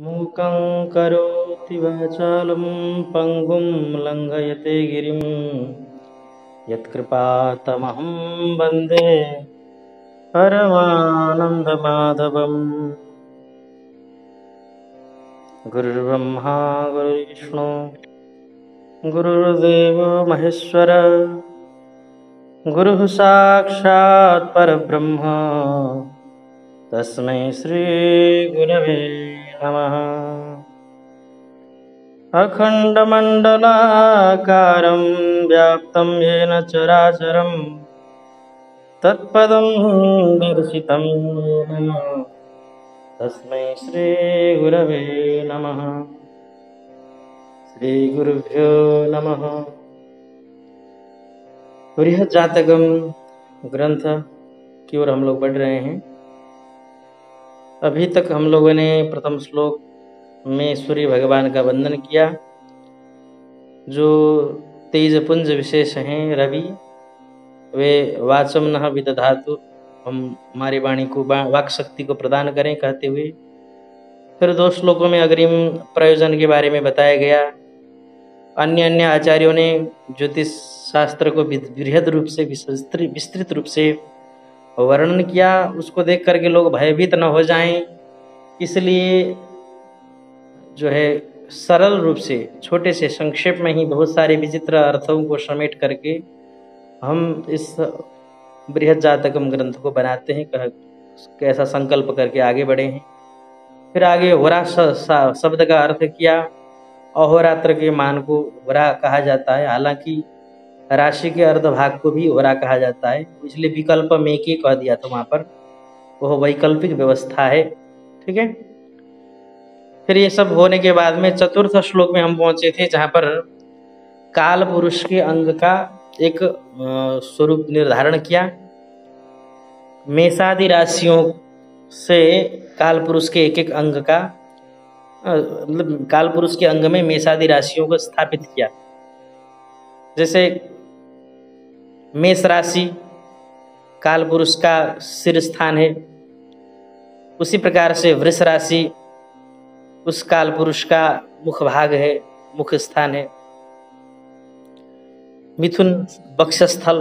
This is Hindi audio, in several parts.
मूकं करोति वाचालं पङ्गुं लङ्घयते गिरिं यत्कृपातमहं वन्दे परमानन्दमाधवम्। गुरुर्ब्रह्मा गुरुर्विष्णु गुरुर्देवो महेश्वर गुरुः साक्षात् परब्रह्म तस्मै श्रीगुरवे नमः। अखण्डमण्डलाकारं व्याप्तं येन चराचरं तत्पदं दर्शितं येन तस्मै श्रीगुरवे नमः। श्रीगुरुभ्यो नमः। बृहज्जातकम ग्रंथ की ओर हम लोग बढ़ रहे हैं। अभी तक हम लोगों ने प्रथम श्लोक में सूर्य भगवान का वंदन किया, जो तेजपुंज विशेष हैं रवि, वे वाचम नः विदधातु, हमारी वाणी को वाक शक्ति को प्रदान करें कहते हुए फिर दो श्लोकों में अग्रिम प्रयोजन के बारे में बताया गया। अन्य अन्य आचार्यों ने ज्योतिष शास्त्र को बृहद रूप से विस्तृत रूप से वर्णन किया। उसको देख करके लोग भयभीत न हो जाएं, इसलिए जो है सरल रूप से छोटे से संक्षेप में ही बहुत सारे विचित्र अर्थों को समेट करके हम इस बृहद जातकम ग्रंथ को बनाते हैं। कैसा संकल्प करके आगे बढ़े हैं। फिर आगे होरा शब्द का अर्थ किया। अहोरात्र के मान को होरा कहा जाता है, हालांकि राशि के अर्धभाग को भी होरा कहा जाता है, इसलिए विकल्प में के कह दिया था वहाँ पर, वह वैकल्पिक व्यवस्था है। ठीक है। फिर ये सब होने के बाद में चतुर्थ श्लोक में हम पहुंचे थे, जहाँ पर काल पुरुष के अंग का एक स्वरूप निर्धारण किया। मेषादि राशियों से काल पुरुष के एक एक अंग का मतलब काल पुरुष के अंग में मेषादि राशियों को स्थापित किया। जैसे मेष राशि काल पुरुष का सिर स्थान है, उसी प्रकार से वृष राशि उस काल पुरुष का मुख भाग है, मुख स्थान है। मिथुन वक्षस्थल,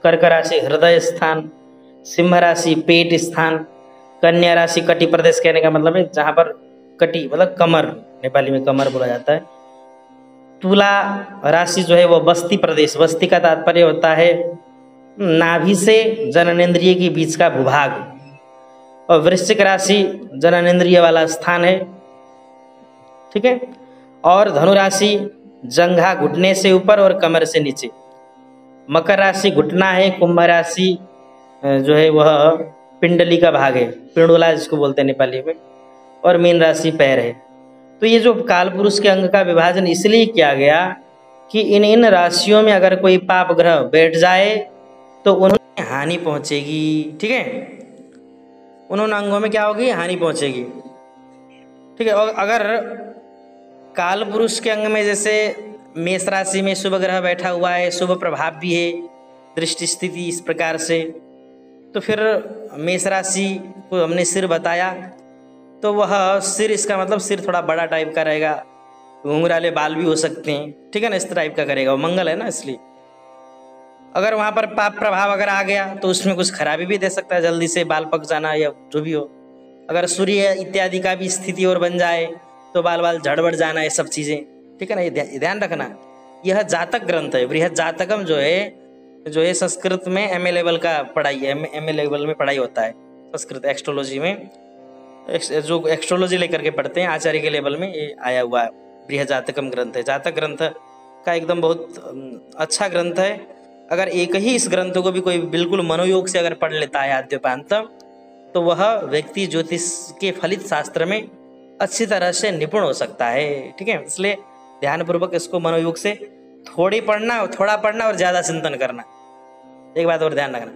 कर्क राशि हृदय स्थान, सिंह राशि पेट स्थान, कन्या राशि कटी प्रदेश कहने का मतलब है जहाँ पर कटी मतलब कमर, नेपाली में कमर बोला जाता है। तुला राशि जो है वो बस्ती प्रदेश, बस्ती का तात्पर्य होता है नाभि से जननेंद्रिय के बीच का भूभाग, और वृश्चिक राशि जननेंद्रिय वाला स्थान है। ठीक है। और धनु राशि जंघा घुटने से ऊपर और कमर से नीचे। मकर राशि घुटना है, कुंभ राशि जो है वह पिंडली का भाग है, पिंडोला जिसको बोलते हैं नेपाली में, और मीन राशि पैर है। तो ये जो काल पुरुष के अंग का विभाजन इसलिए किया गया कि इन राशियों में अगर कोई पाप ग्रह बैठ जाए तो उन्हें हानि पहुंचेगी। ठीक है। उन्होंने अंगों में क्या होगी, हानि पहुंचेगी। ठीक है। और अगर काल पुरुष के अंग में जैसे मेष राशि में शुभ ग्रह बैठा हुआ है, शुभ प्रभाव भी है, दृष्टि स्थिति इस प्रकार से, तो फिर मेष राशि को हमने सिर बताया, तो वह सिर, इसका मतलब सिर थोड़ा बड़ा टाइप का रहेगा, घुंघराले बाल भी हो सकते हैं। ठीक है ना, इस टाइप का करेगा, वो मंगल है ना, इसलिए अगर वहाँ पर पाप प्रभाव अगर आ गया तो उसमें कुछ खराबी भी दे सकता है, जल्दी से बाल पक जाना या जो भी हो। अगर सूर्य इत्यादि का भी स्थिति और बन जाए तो बाल झड़ जाना, ये सब चीज़ें। ठीक है ना, ये ध्यान रखना। यह जातक ग्रंथ है, बृहद जातकम जो है संस्कृत में MA लेवल का पढ़ाई है, MA लेवल में पढ़ाई होता है संस्कृत एस्ट्रोलॉजी में, जो एस्ट्रोलॉजी लेकर के पढ़ते हैं आचार्य के लेवल में ये आया हुआ है। बृहद जातकम ग्रंथ है, जातक ग्रंथ का एकदम बहुत अच्छा ग्रंथ है। अगर एक ही इस ग्रंथ को भी कोई बिल्कुल मनोयोग से अगर पढ़ लेता है आद्योपांत, तो वह व्यक्ति ज्योतिष के फलित शास्त्र में अच्छी तरह से निपुण हो सकता है। ठीक है। इसलिए ध्यानपूर्वक इसको मनोयोग से थोड़ा पढ़ना और ज़्यादा चिंतन करना। एक बात और ध्यान रखना,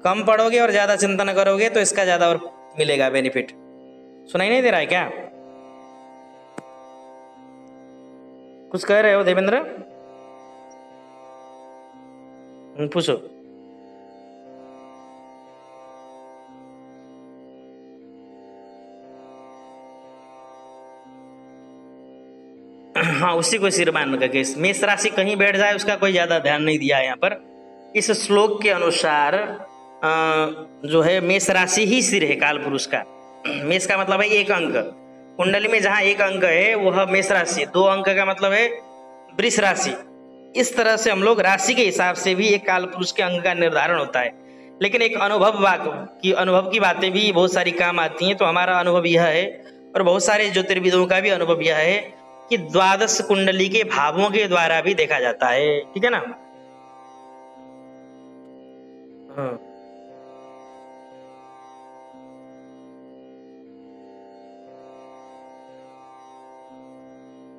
कम पढ़ोगे और ज़्यादा चिंतन करोगे तो इसका ज़्यादा और मिलेगा बेनिफिट। सुनाई नहीं दे रहा है क्या? कुछ कह रहे हो देवेंद्र? पूछो। हाँ, उसी को सिर मान करके मेष राशि कहीं बैठ जाए उसका कोई ज्यादा ध्यान नहीं दिया है यहाँ पर। इस श्लोक के अनुसार जो है मेष राशि ही सिर है काल पुरुष का। मेष का मतलब है एक अंक, कुंडली में जहां एक अंक है वह मेष राशि, दो अंक का मतलब है वृष राशि। इस तरह से हम लोग राशि के हिसाब से भी एक काल पुरुष के अंक का निर्धारण होता है। लेकिन एक अनुभव की बातें भी बहुत सारी काम आती हैं। तो हमारा अनुभव यह है और बहुत सारे ज्योतिर्विदों का भी अनुभव यह है कि द्वादश कुंडली के भावों के द्वारा भी देखा जाता है। ठीक है ना।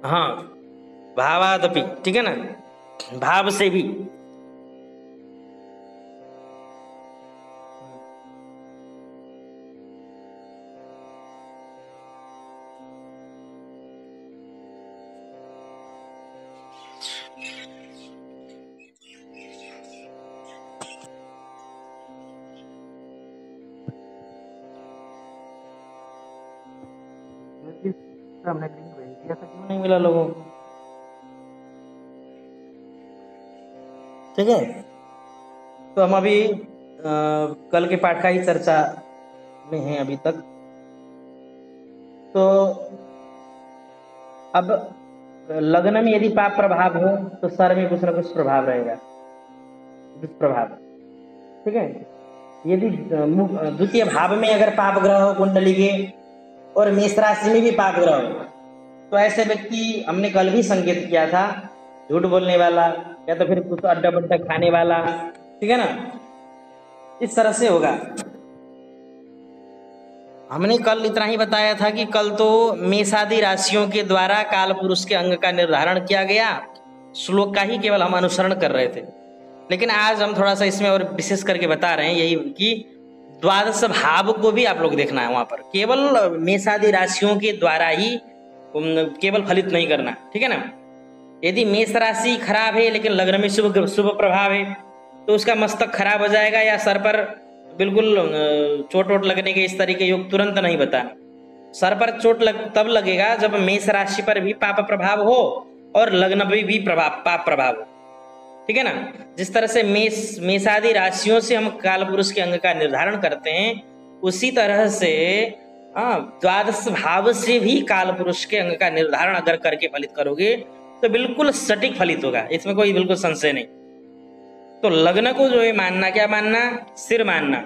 हाँ, भावादपि, ठीक है ना, भाव से भी। हमने लिंक भेज दिया था, क्यों नहीं मिला लोगों को? ठीक है, तो हम अभी कल के पाठ का ही चर्चा में हैं अभी तक। तो अब लग्न में यदि पाप प्रभाव हो तो सर में कुछ न कुछ प्रभाव रहेगा, दुष्प्रभाव। ठीक है, यदि द्वितीय भाव में अगर पाप ग्रह हो कुंडली के और मेष राशि में भी पाप ग्रह हो तो ऐसे व्यक्ति, हमने कल भी संकेत किया था, झूठ बोलने वाला या तो फिर कुछ अड्डा बड्डा खाने वाला, ठीक है ना, इस तरह से होगा। हमने कल इतना ही बताया था कि कल तो मेषादि राशियों के द्वारा काल पुरुष के अंग का निर्धारण किया गया, श्लोक का ही केवल हम अनुसरण कर रहे थे। लेकिन आज हम थोड़ा सा इसमें और विशेष करके बता रहे हैं यही कि द्वादश भाव को भी आप लोग देखना है। वहां पर केवल मेषादि राशियों के द्वारा ही केवल फलित नहीं करना, ठीक है ना। यदि मेष राशि खराब है लेकिन लग्न में शुभ प्रभाव है तो उसका मस्तक खराब हो जाएगा या सर पर बिल्कुल चोट वोट लगने के इस तरीके योग तुरंत नहीं बताना। सर पर चोट तब लगेगा जब मेष राशि पर भी पाप प्रभाव हो और लग्न में भी पाप प्रभाव हो, ठीक है ना। जिस तरह से मेषादि राशियों से हम काल पुरुष के अंग का निर्धारण करते हैं, उसी तरह से द्वादश भाव से भी काल पुरुष के अंग का निर्धारण अगर करके फलित करोगे तो बिल्कुल सटीक फलित होगा, इसमें कोई बिल्कुल संशय नहीं। तो लग्न को जो है मानना, क्या मानना, सिर मानना।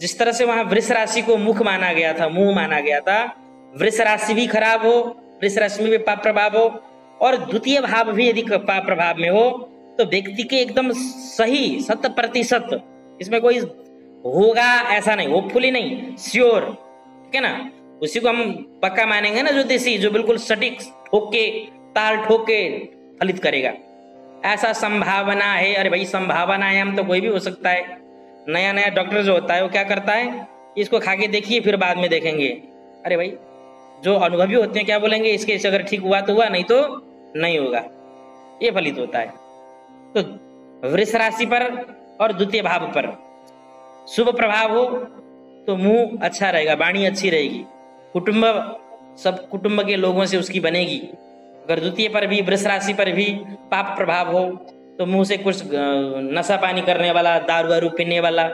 जिस तरह से वहां वृष राशि को मुख माना गया था, मुंह माना गया था, वृष राशि भी खराब हो, वृष राशि में भी पाप प्रभाव हो और द्वितीय भाव भी यदि पाप प्रभाव में हो तो व्यक्ति के एकदम सही 100%, इसमें कोई होगा ऐसा नहीं, होपफुली नहीं, श्योर, ठीक है ना। उसी को हम पक्का मानेंगे ना ज्योतिषी, जो बिल्कुल सटीक ठोके, ताल ठोके फलित करेगा। ऐसा संभावना है, अरे भाई संभावना है, हम तो कोई भी हो सकता है। नया नया डॉक्टर जो होता है वो क्या करता है, इसको खा के देखिए फिर बाद में देखेंगे। अरे भाई जो अनुभवी होते हैं क्या बोलेंगे, इसके अगर ठीक हुआ तो हुआ, नहीं तो नहीं होगा, ये फलित होता है। तो वृष राशि पर और द्वितीय भाव पर शुभ प्रभाव हो तो मुंह अच्छा रहेगा, वाणी अच्छी रहेगी, कुटुंब, सब कुटुंब के लोगों से उसकी बनेगी। अगर द्वितीय पर भी, वृष राशि पर भी पाप प्रभाव हो तो मुंह से कुछ नशा पानी करने वाला, दारू वारू पीने वाला,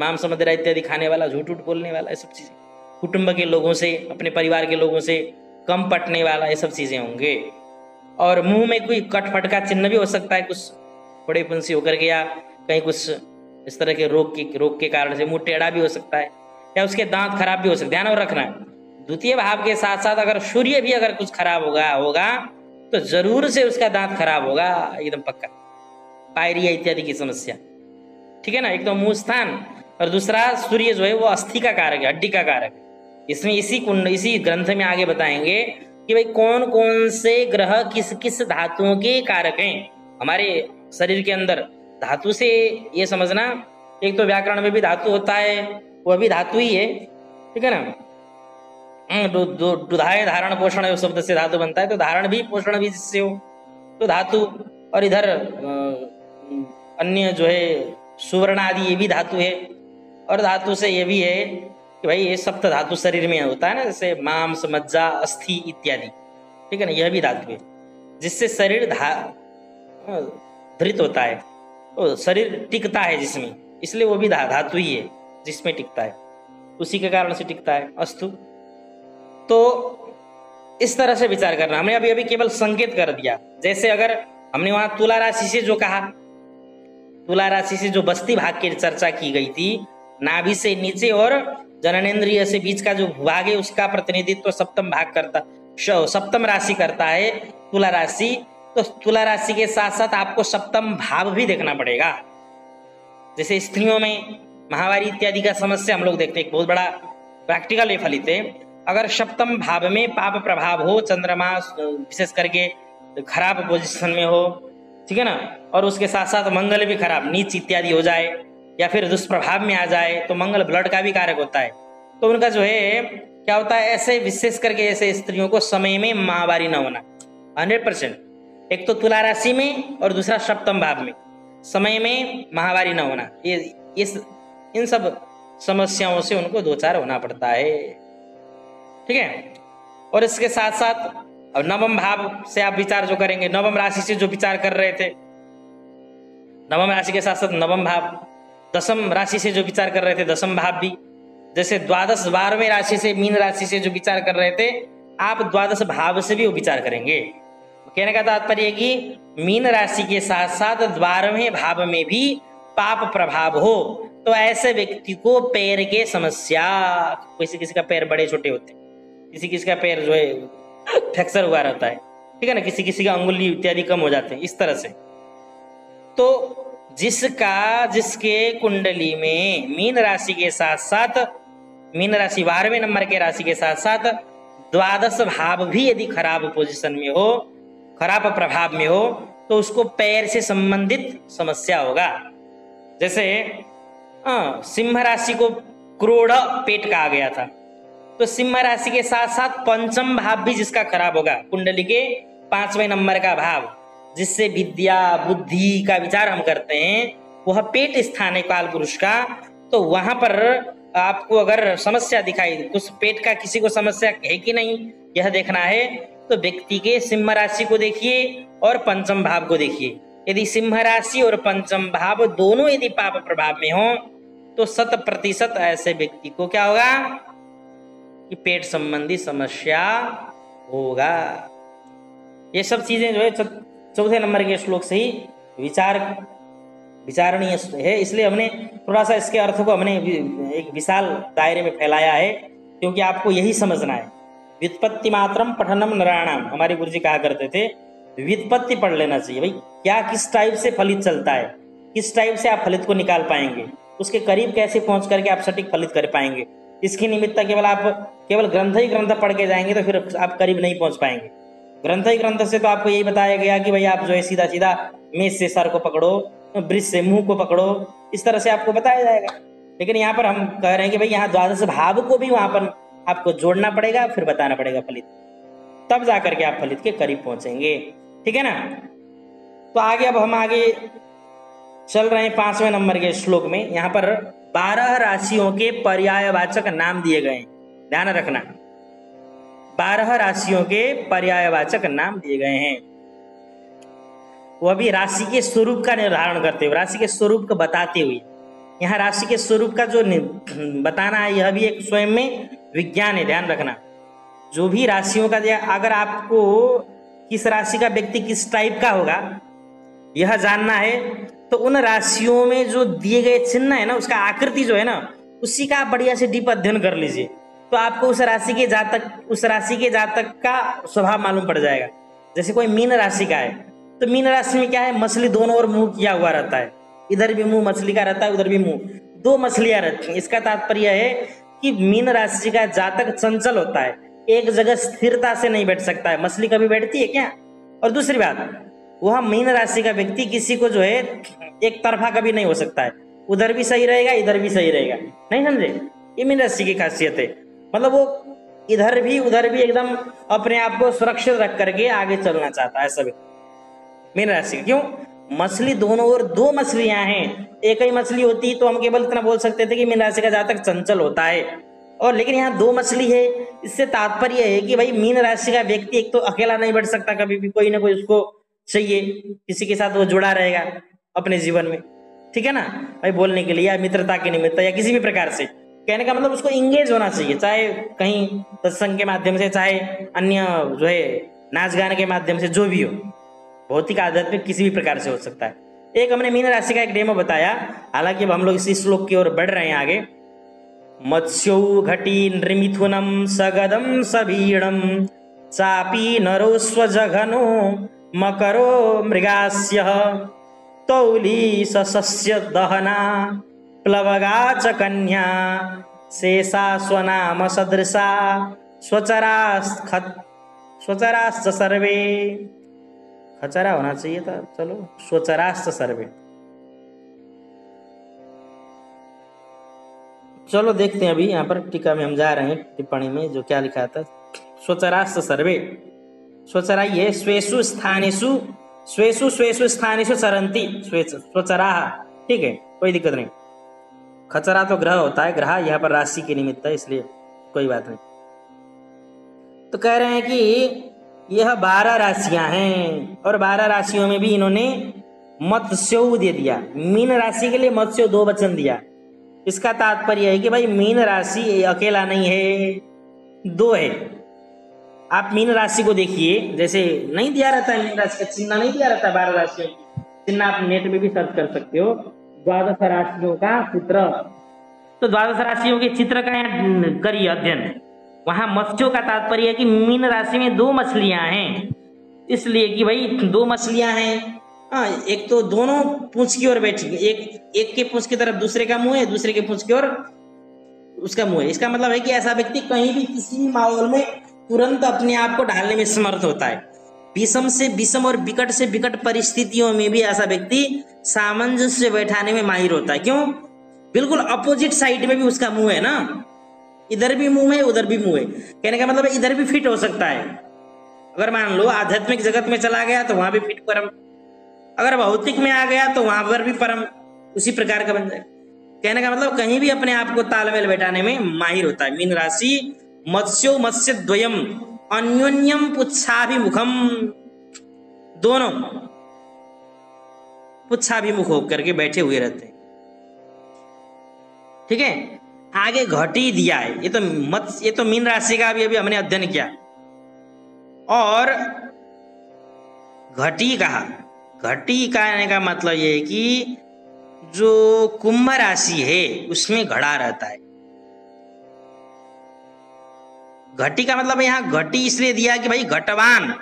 मांस मदिरा इत्यादि खाने वाला, झूठ उठ बोलने वाला, ये सब चीजें, कुटुंब के लोगों से, अपने परिवार के लोगों से कम पटने वाला, ये सब चीजें होंगे। और मुंह में कोई कटफट का चिन्ह भी हो सकता है, कुछ बड़े पुंसी होकर के या कहीं कुछ इस तरह के रोग के कारण से मुंह टेढ़ा भी हो सकता है या उसके दांत खराब भी हो सकते हैं। ध्यान रखना है, द्वितीय भाव के साथ साथ अगर सूर्य भी अगर कुछ खराब होगा तो जरूर से उसका दांत खराब होगा, एकदम पक्का, पायरिया इत्यादि की समस्या, ठीक है ना। एक तो मुंह स्थान और दूसरा सूर्य जो है वो अस्थि का कारक है, हड्डी का कारक है। इसमें इसी ग्रंथ में आगे बताएंगे कि भाई कौन कौन से ग्रह किस किस धातुओं के कारक हैं हमारे शरीर के अंदर। धातु से ये समझना, एक तो व्याकरण में भी धातु होता है, वह भी धातु ही है, ठीक है ना। दुधाय धारण पोषण है, उस शब्द से धातु बनता है, तो धारण भी पोषण भी जिससे हो तो धातु। और इधर अन्य जो है सुवर्ण आदि, ये भी धातु है। और धातु से ये भी है कि भाई ये सप्त धातु शरीर में होता है ना, जैसे मांस, मज्जा, अस्थि इत्यादि, ठीक है ना, यह भी धातु है। जिससे शरीर धृत होता है, तो शरीर टिकता है जिसमें, इसलिए वो भी धातु ही है जिसमें टिकता है, उसी के कारण से टिकता है। अस्तु, तो इस तरह से विचार करना। हमने अभी अभी केवल संकेत कर दिया। जैसे अगर हमने वहां तुला राशि से जो कहा, तुला राशि से जो बस्ती भाग की चर्चा की गई थी, नाभि से नीचे और जननेन्द्रिय से बीच का जो भाग है उसका प्रतिनिधित्व सप्तम भाग करता, सप्तम राशि करता है तुला राशि। तो तुला राशि के साथ साथ आपको सप्तम भाव भी देखना पड़ेगा। जैसे स्त्रियों में महावारी इत्यादि का समस्या हम लोग देखते हैं, एक बहुत बड़ा प्रैक्टिकल फलित है। अगर सप्तम भाव में पाप प्रभाव हो, चंद्रमा विशेष करके खराब पोजीशन में हो, ठीक है ना, और उसके साथ साथ मंगल भी खराब, नीच इत्यादि हो जाए या फिर दुष्प्रभाव में आ जाए, तो मंगल ब्लड का भी कारक होता है। तो उनका जो है क्या होता है, ऐसे विशेष करके ऐसे स्त्रियों को समय में माहवारी न होना 100%। एक तो तुला राशि में और दूसरा सप्तम भाव में समय में माहवारी न होना, ये इन सब समस्याओं से उनको दो चार होना पड़ता है, ठीक है। और इसके साथ साथ अब नवम भाव से आप विचार जो करेंगे, नवम राशि से जो विचार कर रहे थे, नवम राशि के साथ साथ नवम भाव, दसम राशि से जो विचार कर रहे थे दसम भाव भी, जैसे द्वादश 12वें राशि से मीन राशि से जो विचार कर रहे थे, आप द्वादश भाव से भी वो विचार करेंगे। कहने का तात्पर्य है कि मीन राशि के साथ साथ 12वें भाव में भी पाप प्रभाव हो, तो ऐसे व्यक्ति को पैर के समस्या, किसी किसी का पैर बड़े छोटे होते हैं, किसी किसी का पैर जो है फ्रैक्चर हुआ रहता है, ठीक है ना, किसी किसी का अंगुली इत्यादि कम हो जाते हैं, इस तरह से। तो जिसके कुंडली में मीन राशि के साथ साथ, मीन राशि 12वें नंबर के राशि के साथ साथ द्वादश भाव भी यदि खराब पोजीशन में हो, खराब प्रभाव में हो, तो उसको पैर से संबंधित समस्या होगा। जैसे सिंह राशि को क्रोध पेट कहा गया था, तो सिंह राशि के साथ साथ पंचम भाव भी जिसका खराब होगा, कुंडली के 5वें नंबर का भाव, जिससे विद्या बुद्धि का विचार हम करते हैं, वह पेट स्थान है काल पुरुष का। तो वहां पर आपको अगर समस्या दिखाई, कुछ पेट का किसी को समस्या है कि नहीं यह देखना है, तो व्यक्ति के सिंह राशि को देखिए और पंचम भाव को देखिए। यदि सिंह राशि और पंचम भाव दोनों यदि पाप प्रभाव में हो, तो 100% ऐसे व्यक्ति को क्या होगा कि पेट संबंधी समस्या होगा। ये सब चीजें जो है चौथे नंबर के श्लोक से ही विचारणीय है, इसलिए हमने थोड़ा सा इसके अर्थ को हमने एक विशाल दायरे में फैलाया है, क्योंकि आपको यही समझना है। व्युत्पत्ति मात्रम पठनम नराणाम, हमारे गुरुजी कहा करते थे, व्युत्पत्ति पढ़ लेना चाहिए भाई, क्या किस टाइप से फलित चलता है, किस टाइप से आप फलित को निकाल पाएंगे, उसके करीब कैसे पहुंच करके आप सटीक फलित कर पाएंगे। इसकी निमित्त केवल ग्रंथ ही ग्रंथ पढ़ के जाएंगे तो फिर आप करीब नहीं पहुंच पाएंगे। ग्रंथ ही ग्रंथ से तो आपको यही बताया गया कि भाई आप जो है सीधा सीधा मेष से सर को पकड़ो, वृष से मुंह को पकड़ो, इस तरह से आपको बताया जाएगा। लेकिन यहाँ पर हम कह रहे हैं कि भाई यहाँ द्वादश भाव को भी वहां पर आपको जोड़ना पड़ेगा, फिर बताना पड़ेगा फलित, तब जाकर के आप फलित के करीब पहुंचेंगे, ठीक है ना। तो आगे अब हम आगे चल रहे हैं 5वें नंबर के श्लोक में। यहाँ पर 12 राशियों के पर्यायवाचक नाम दिए गए, ध्यान रखना, 12 राशियों के पर्यायवाचक नाम दिए गए हैं। वह भी राशि के स्वरूप का निर्धारण करते हुए, राशि के स्वरूप को बताते हुए। यहाँ राशि के स्वरूप का जो बताना है, यह भी एक स्वयं में विज्ञान है, ध्यान रखना। जो भी राशियों का, अगर आपको किस राशि का व्यक्ति किस टाइप का होगा यह जानना है, तो उन राशियों में जो दिए गए चिन्ह है ना, उसका आकृति जो है ना, उसी का बढ़िया से डीप अध्ययन कर लीजिए, तो आपको उस राशि के जातक का स्वभाव मालूम पड़ जाएगा। जैसे कोई मीन राशि का है, तो मीन राशि में क्या है, मछली दोनों ओर मुंह किया हुआ रहता है, इधर भी मुंह मछली का रहता है, उधर भी मुंह, 2 मछलियां रहती हैं। इसका तात्पर्य है कि मीन राशि का जातक चंचल होता है, एक जगह स्थिरता से नहीं बैठ सकता है। मछली कभी बैठती है क्या? और दूसरी बात, वह मीन राशि का व्यक्ति किसी को जो है एक तरफा कभी नहीं हो सकता है, उधर भी सही रहेगा इधर भी सही रहेगा, नहीं समझे? ये मीन राशि की खासियत है, मतलब वो इधर भी उधर भी एकदम अपने आप को सुरक्षित रख करके आगे चलना चाहता है सभी मीन राशि। क्यों? मछली दोनों ओर 2 मछलियां हैं, एक ही मछली होती तो हम केवल इतना बोल सकते थे कि मीन राशि का जातक चंचल होता है, और लेकिन यहाँ 2 मछली है। इससे तात्पर्य है कि भाई मीन राशि का व्यक्ति एक तो अकेला नहीं बैठ सकता, कभी भी कोई ना कोई उसको चाहिए, किसी के साथ वो जुड़ा रहेगा अपने जीवन में, ठीक है ना भाई, बोलने के लिए या मित्रता के निमित्त या किसी भी प्रकार से। कहने का मतलब उसको इंगेज होना चाहिए, चाहे कहीं सत्संग के माध्यम से, चाहे अन्य जो है नाच गाने के माध्यम से, जो भी हो, भौतिक आध्यात्मिक किसी भी प्रकार से हो सकता है। एक हमने मीन राशि का एक डेमो बताया। हालांकि अब हम लोग इसी श्लोक की ओर बढ़ रहे हैं आगे। मत्स्यौ घटी नृमिथुनम सगदम सबीणम चापी नरो स्वजघनो मकरो मृगास्य तौली सस्य दहना प्लवगा च कन्या शेषा स्वनाम सदृशा स्वचराश्च सर्वे। खचरा होना चाहिए था, चलो स्वचराश्च सर्वे। चलो देखते हैं, अभी यहाँ पर टीका में हम जा रहे हैं, टिप्पणी में जो क्या लिखा था। स्वचराश्च सर्वे, स्वचरा ये स्वेषु स्थानेषु स्वेषु स्थानेषु चरंती स्वचरा, ठीक है, कोई दिक्कत नहीं। खचरा तो ग्रह होता है, ग्रह यहाँ पर राशि के निमित्त है, इसलिए कोई बात नहीं। तो कह रहे हैं कि यह 12 राशियां हैं और 12 राशियों में भी इन्होंने मत्स्यौ दे दिया। मीन राशि के लिए मत्स्यो 2 वचन दिया। इसका तात्पर्य है कि भाई मीन राशि अकेला नहीं है, 2 है। आप मीन राशि को देखिए, जैसे नहीं दिया रहता है मीन राशि का चिन्ह, नहीं दिया रहता है 12 राशियों की चिन्ह, आप नेट में भी सर्च कर सकते हो, 12 राशियों का चित्र। तो 12 राशियों के चित्र का यहाँ करिए अध्ययन। वहां मत्स्यों का तात्पर्य है कि मीन राशि में 2 मछलियां हैं, इसलिए कि भाई 2 मछलियां हैं। हाँ, एक तो दोनों पूंछ की ओर बैठी, एक के पूंछ की तरफ दूसरे का मुंह है, दूसरे के पूंछ की ओर उसका मुंह है। इसका मतलब है कि ऐसा व्यक्ति कहीं भी किसी भी माहौल में तुरंत अपने आप को ढालने में समर्थ होता है। विषम से विषम और विकट से विकट परिस्थितियों में भी ऐसा व्यक्ति सामंजस्य बैठाने में माहिर होता है। क्यों? बिल्कुल अपोजिट साइड में भी उसका मुंह है ना, इधर भी मुंह है उधर भी मुंह है। कहने का मतलब इधर भी फिट हो सकता है। अगर मान लो आध्यात्मिक जगत में चला गया तो वहां भी फिट परम, अगर भौतिक में आ गया तो वहां पर भी परम उसी प्रकार का बन जाए। कहने का मतलब कहीं भी अपने आप को तालमेल बैठाने में माहिर होता है। मीन राशि मत्स्यो मत्स्य द्वयम अन्योन्यम पुच्छाभिमुखम, दोनों पुच्छाभिमुख होकर के बैठे हुए रहते हैं, ठीक है। आगे घटी दिया है, ये तो मीन राशि का अभी हमने अध्ययन किया। और घटी कहा, घटी कहने का मतलब ये है कि जो कुंभ राशि है उसमें घड़ा रहता है। घटी का मतलब यहां घटी इसलिए दिया कि भाई घटवान,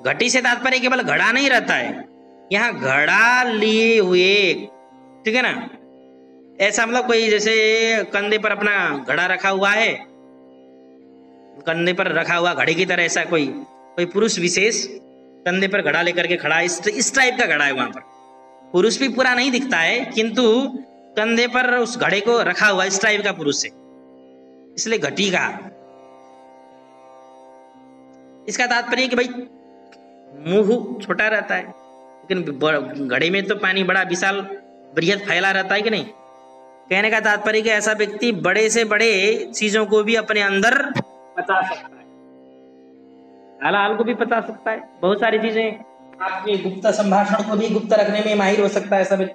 घटी से तात्पर्य केवल घड़ा नहीं रहता है, यहां घड़ा लिए हुए, ठीक है ना। ऐसा मतलब कोई जैसे कंधे पर अपना घड़ा रखा हुआ है, कंधे पर रखा हुआ घड़े की तरह, ऐसा कोई पुरुष विशेष कंधे पर घड़ा लेकर के खड़ा है, इस टाइप का घड़ा है। वहां पर पुरुष भी पूरा नहीं दिखता है, किंतु कंधे पर उस घड़े को रखा हुआ इस टाइप का पुरुष है, इसलिए घटी कहा। इसका तात्पर्य कि भाई मुंह छोटा रहता है, लेकिन घड़े में तो पानी बड़ा विशाल बृहद फैला रहता है कि नहीं। कहने का तात्पर्य कि ऐसा व्यक्ति बड़े से बड़े चीजों को भी अपने अंदर पचा सकता है, हाल को भी पचा सकता है, बहुत सारी चीजें, आपके गुप्त संभाषण को भी गुप्त रखने में माहिर हो सकता है सब,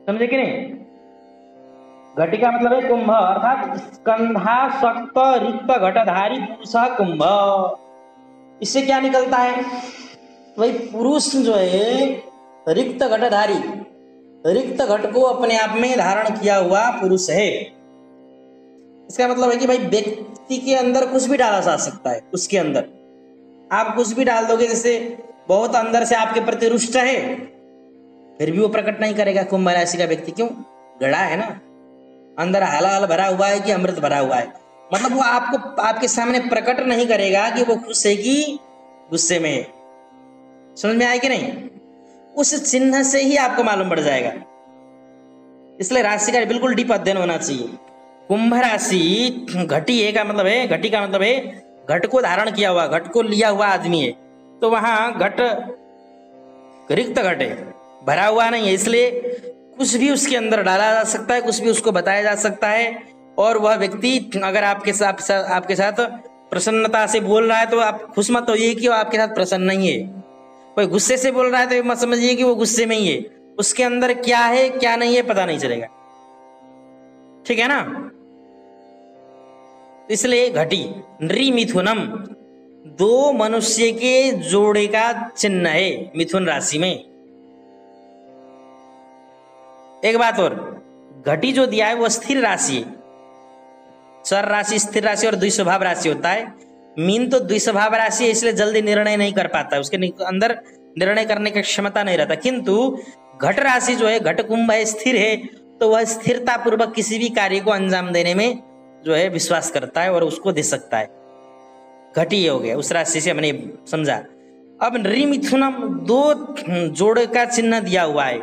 समझे कि नहीं। घटी का मतलब है कुंभ, अर्थात स्कंधासक्त रिक्त घटधारी पुरुष कुंभ। इससे क्या निकलता है, वही पुरुष जो है रिक्त घटधारी, रिक्त घट को अपने आप में धारण किया हुआ पुरुष है। इसका मतलब है कि भाई व्यक्ति के अंदर कुछ भी डाला जा सकता है, उसके अंदर आप कुछ भी डाल दोगे, जैसे बहुत अंदर से आपके प्रति रुष्ट है फिर भी वो प्रकट नहीं करेगा कुंभ राशि का व्यक्ति। क्यों? गड़ा है ना, अंदर हलाल भरा हुआ है कि अमृत भरा हुआ है, मतलब वो आपको आपके सामने प्रकट नहीं करेगा कि वो खुश है कि गुस्से में है। समझ में आया कि नहीं? उस चिन्ह से ही आपको मालूम पड़ जाएगा। इसलिए राशि का बिल्कुल डीप अध्ययन होना चाहिए। कुंभ राशि घटी है का मतलब है, घटी का मतलब है घट को धारण किया हुआ, घट को लिया हुआ आदमी है। तो वहां घट रिक्त घट है, भरा हुआ नहीं है, इसलिए कुछ भी उसके अंदर डाला जा सकता है, कुछ भी उसको बताया जा सकता है। और वह व्यक्ति अगर आपके साथ प्रसन्नता से बोल रहा है तो आप खुश मत होइए कि वो आपके साथ प्रसन्न नहीं है। कोई गुस्से से बोल रहा है तो मत समझिए कि वो गुस्से में ही है, उसके अंदर क्या है क्या नहीं है पता नहीं चलेगा। ठीक है ना। इसलिए घटी नृ मिथुनम दो मनुष्य के जोड़े का चिन्ह है मिथुन राशि में। एक बात और, घटी जो दिया है वो स्थिर राशि है। चर राशि, स्थिर राशि और द्विस्वभाव राशि होता है। मीन तो द्विस्वभाव राशि है, इसलिए जल्दी निर्णय नहीं कर पाता है, उसके अंदर निर्णय करने की क्षमता नहीं रहता। किंतु घट राशि जो है, घट कुंभ है, स्थिर है, तो वह स्थिरता पूर्वक किसी भी कार्य को अंजाम देने में जो है विश्वास करता है और उसको दे सकता है। घटी हो गया, उस राशि से हमने समझा। अब नृ मिथुनम दो जोड़ का चिन्ह दिया हुआ है।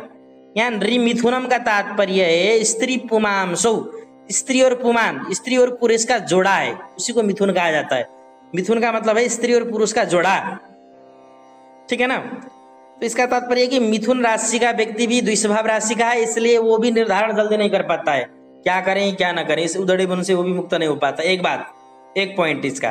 यहाँ नृ मिथुनम का तात्पर्य है स्त्री पुमांसो, स्त्री और पुमान, स्त्री और पुरुष का जोड़ा है, उसी को मिथुन कहा जाता है। मिथुन का मतलब है स्त्री और पुरुष का जोड़ा। ठीक है ना। तो इसका तात्पर्य है कि मिथुन राशि का व्यक्ति भी द्विस्वभाव राशि का है, इसलिए वो भी निर्धारण जल्दी नहीं कर पाता है क्या करें क्या ना करें, इस उधड़े बन से वो भी मुक्त नहीं हो पाता। एक बात, एक पॉइंट इसका।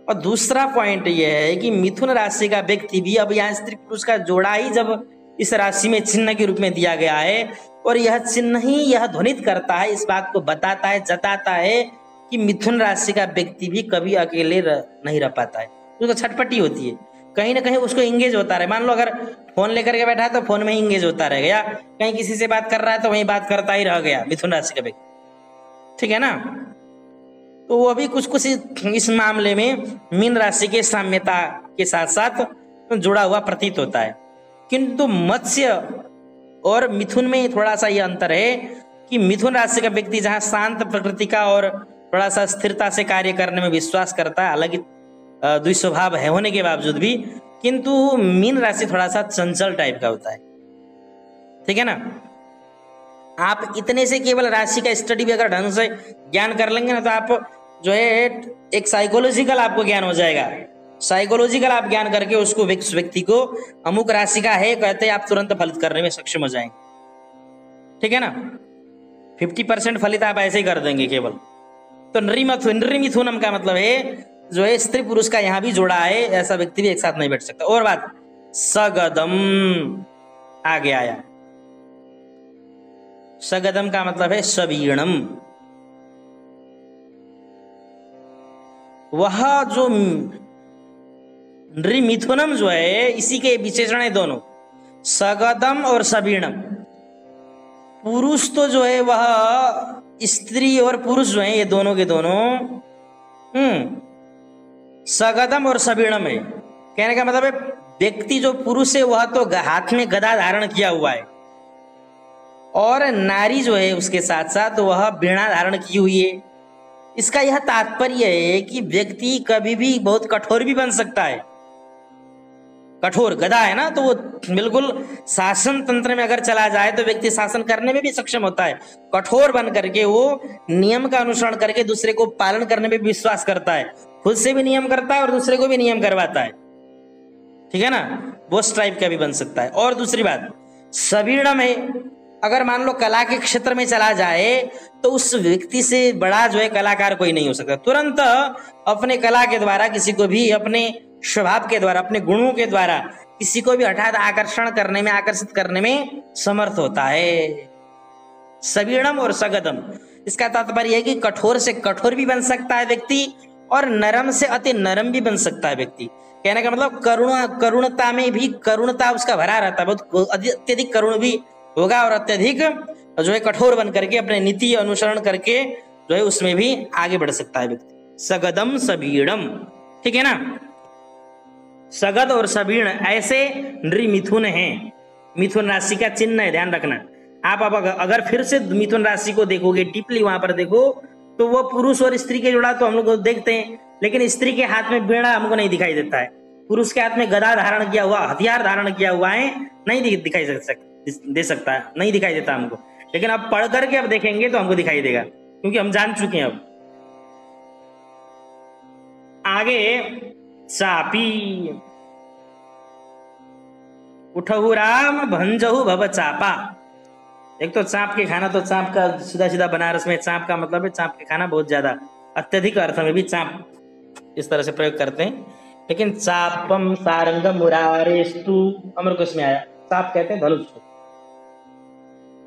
और दूसरा पॉइंट यह है कि मिथुन राशि का व्यक्ति भी, अब यहाँ स्त्री पुरुष का जोड़ा ही जब इस राशि में चिन्ह के रूप में दिया गया है और यह चिन्ह ही यह ध्वनित करता है, इस बात को बताता है, जताता है कि मिथुन राशि का व्यक्ति भी कभी अकेले नहीं रह पाता है। उसको छटपटी होती है, कहीं ना कहीं उसको इंगेज होता रहे। मान लो अगर फोन लेकर के बैठा है तो फोन में ही इंगेज होता रह गया, कहीं किसी से बात कर रहा है तो वहीं बात करता ही रह गया मिथुन राशि का व्यक्ति। ठीक है ना। तो वो भी कुछ कुछ इस मामले में मीन राशि के साम्यता के साथ साथ जुड़ा हुआ प्रतीत होता है। किंतु मत्स्य और मिथुन में थोड़ा सा यह अंतर है कि मिथुन राशि का व्यक्ति जहां शांत प्रकृति का और थोड़ा सा स्थिरता से कार्य करने में विश्वास करता है, हालांकि द्विस्वभाव है होने के बावजूद भी, किंतु मीन राशि थोड़ा सा चंचल टाइप का होता है। ठीक है ना। आप इतने से केवल राशि का स्टडी भी अगर ढंग से ज्ञान कर लेंगे ना तो आप जो है एक साइकोलॉजिकल आपको ज्ञान हो जाएगा। साइकोलॉजिकल आप ज्ञान करके उसको व्यक्ति को अमुक राशि का है कहते आप तुरंत फलित करने में सक्षम हो जाएंगे। ठीक है ना। 50% फलित आप ऐसे ही कर देंगे केवल। तो नृ मिथुनम का मतलब है जो है स्त्री पुरुष का यहां भी जोड़ा है, ऐसा व्यक्ति भी एक साथ नहीं बैठ सकता। और बात, सगदम आगे आया। सगदम का मतलब है सवीणम। वह जो नृ मिथुनम जो है इसी के विशेषण है दोनों, सगदम और सबीणम। पुरुष तो जो है वह स्त्री और पुरुष जो है ये दोनों के दोनों सगदम और सबीणम है। कहने का मतलब है व्यक्ति जो पुरुष है वह तो हाथ में गदा धारण किया हुआ है और नारी जो है उसके साथ साथ वह वीणा धारण की हुई है। इसका यह तात्पर्य है कि व्यक्ति कभी भी बहुत कठोर भी बन सकता है। कठोर गदा है ना, तो वो बिल्कुल शासन तंत्र में अगर चला जाए तो व्यक्ति शासन करने में भी सक्षम होता है। कठोर बन करके वो नियम का अनुसरण करके दूसरे को पालन करने में विश्वास करता है, खुद से भी नियम करता है और दूसरे को भी नियम करवाता है। ठीक है ना। वो उस टाइप का भी बन सकता है। और दूसरी बात, सवीणम है, अगर मान लो कला के क्षेत्र में चला जाए तो उस व्यक्ति से बड़ा जो है कलाकार कोई नहीं हो सकता। तुरंत अपने कला के द्वारा किसी को भी, अपने स्वभाव के द्वारा, अपने गुणों के द्वारा किसी को भी हठात आकर्षण करने में, आकर्षित करने में समर्थ होता है। सवीणम और सगदम, इसका तात्पर्य है कि कठोर से कठोर भी बन सकता है व्यक्ति और नरम से अति नरम भी बन सकता है व्यक्ति। कहने का मतलब करुणता में भी करुणता उसका भरा रहता है, बहुत अत्यधिक करुण भी होगा और अत्यधिक जो है कठोर बन करके अपने नीति अनुसरण करके जो है उसमें भी आगे बढ़ सकता है व्यक्ति। सगदम सबीणम। ठीक है ना। सगद और सबीण ऐसे नृ मिथुन हैं, मिथुन राशि का चिन्ह है, ध्यान रखना। आप अब अगर फिर से मिथुन राशि को देखोगे डीपली, वहां पर देखो तो वो पुरुष और स्त्री के जोड़ा तो हम लोग देखते हैं, लेकिन स्त्री के हाथ में वीणा हमको नहीं दिखाई देता है, पुरुष के हाथ में गदा धारण किया हुआ, हथियार धारण किया हुआ है, नहीं दिखाई दे सकता है, नहीं दिखाई देता हमको। लेकिन अब पढ़ करके अब देखेंगे तो हमको दिखाई देगा, क्योंकि हम जान चुके हैं। अब आगे, चापी उठहु राम भंजहु भव चापा। एक तो चाँप के खाना, तो चाँप का सीधा सीधा बनारस में चाँप का मतलब है चाँप के खाना, बहुत ज्यादा अत्यधिक अर्थ में भी चाँप इस तरह से प्रयोग करते हैं। लेकिन चापम सारंगम मुरारेस्तु अमरकोश में आया, चाप कहते हैं धनुष को,